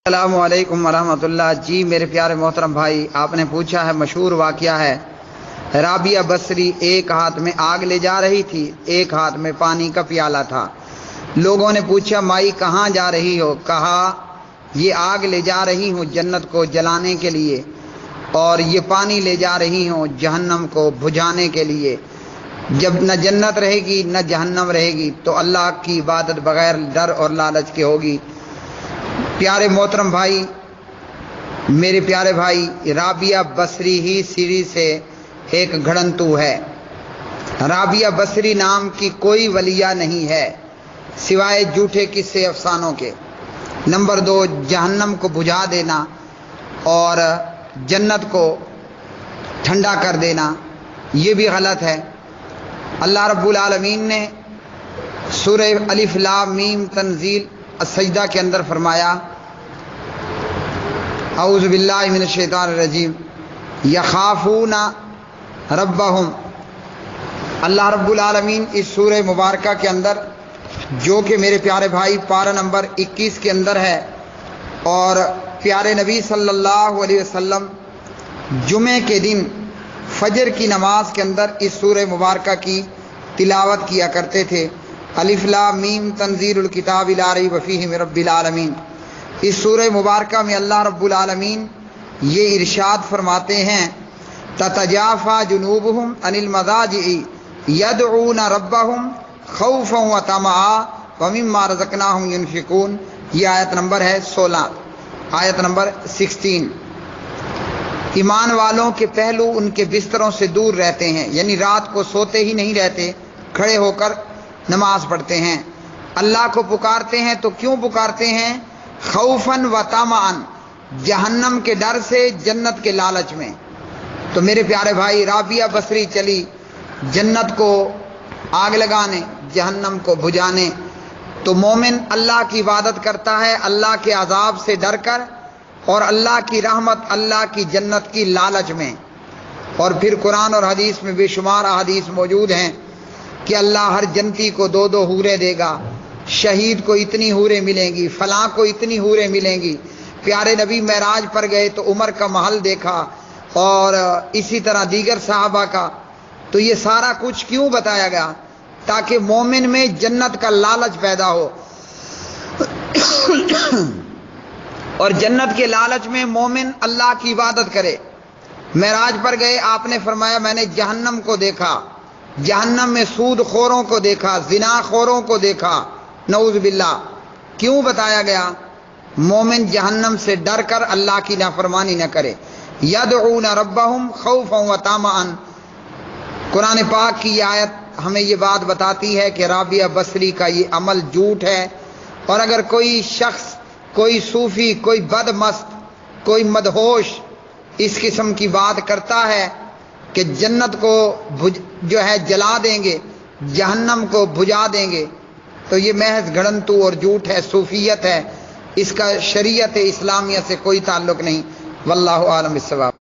السلام علیکم ورحمۃ اللہ۔ جی میرے پیارے محترم بھائی، آپ نے پوچھا ہے، مشہور واقعہ ہے، رابعہ بصری ایک ہاتھ میں آگ لے جا رہی تھی، ایک ہاتھ میں پانی کا پیالہ تھا۔ لوگوں نے پوچھا مائی کہاں جا رہی ہو؟ کہا یہ آگ لے جا رہی ہوں جنت کو جلانے کے لیے، اور یہ پانی لے جا رہی ہوں جہنم کو بجھانے کے لیے۔ جب نہ جنت رہے گی نہ جہنم رہے گی تو اللہ کی عبادت بغیر ڈر اور لالچ کے ہوگی۔ پیارے محترم بھائی، میرے پیارے بھائی، رابعہ بصری ہی سیری سے ایک گھڑنتو ہے۔ رابعہ بصری نام کی کوئی ولیہ نہیں ہے سوائے جھوٹے قصے افسانوں کے۔ نمبر 2، جہنم کو بجھا دینا اور جنت کو ٹھنڈا کر دینا یہ بھی غلط ہے۔ اللہ رب العالمین نے سورہ الف لام میم تنزیل السجدہ کے اندر فرمایا، اعوذ باللہ من الشیطان الرجیم، یخافون ربہم۔ اللہ رب العالمین اس سورہ مبارکہ کے اندر، جو کہ میرے پیارے بھائی پارہ نمبر 21 کے اندر ہے، اور پیارے نبی صلی اللہ علیہ وسلم جمعے کے دن فجر کی نماز کے اندر اس سورہ مبارکہ کی تلاوت کیا کرتے تھے۔ الف لام میم تنزیل الکتاب لا ریب فیہ من رب العالمین۔ اس سورہ مبارکہ میں اللہ رب العالمین یہ ارشاد فرماتے ہیں، تتجافی جنوبہم عن المضاجع یدعون ربہم خوفا وطمعا ومما رزقناہم ینفقون۔ یہ آیت نمبر ہے 16، آیت نمبر 16۔ ایمان والوں کے پہلو ان کے بستروں سے دور رہتے ہیں، یعنی رات کو سوتے ہی نہیں رہتے، کھڑے ہو کر نماز پڑھتے ہیں۔ اللہ کو پکارتے ہیں تو کیوں پکارتے ہیں؟ خوفاً و طمعاً، جہنم کے ڈر سے، جنت کے لالچ میں۔ تو میرے پیارے بھائی، رابعہ بصری چلی جنت کو آگ لگانے، جہنم کو بجھانے۔ تو مومن اللہ کی عبادت کرتا ہے اللہ کے عذاب سے ڈر کر، اور اللہ کی رحمت، اللہ کی جنت کی لالچ میں۔ اور پھر قرآن اور حدیث میں بے شمار احادیث موجود ہیں کہ اللہ ہر جنتی کو 2 حوریں دے گا، شہید کو اتنی حوریں ملیں گی، فلاں کو اتنی حوریں ملیں گی۔ پیارے نبی معراج پر گئے تو عمر کا محل دیکھا، اور اسی طرح دیگر صحابہ کا۔ تو یہ سارا کچھ کیوں بتایا گیا؟ تاکہ مومن میں جنت کا لالچ پیدا ہو، اور جنت کے لالچ میں مومن اللہ کی عبادت کرے۔ معراج پر گئے، آپ نے فرمایا میں نے جہنم کو دیکھا، جہنم میں سود خوروں کو دیکھا، زنا خوروں کو دیکھا، نعوذ باللہ۔ کیوں بتایا گیا؟ مومن جہنم سے ڈر کر اللہ کی نافرمانی نہ کرے۔ یدعون ربہم خوفا وطمعا۔ قرآن پاک کی یہ آیت ہمیں یہ بات بتاتی ہے کہ رابعہ بصری کا یہ عمل جھوٹ ہے، اور اگر کوئی شخص، کوئی صوفی، کوئی بدمست، کوئی مدہوش اس قسم کی بات کرتا ہے کہ جنت کو جو ہے جلا دیں گے، جہنم کو بجھا دیں گے، تو یہ محض گھڑنتو اور جھوٹ ہے، صوفیت ہے، اس کا شریعت اسلامیہ سے کوئی تعلق نہیں۔ واللہ عالم بالصواب۔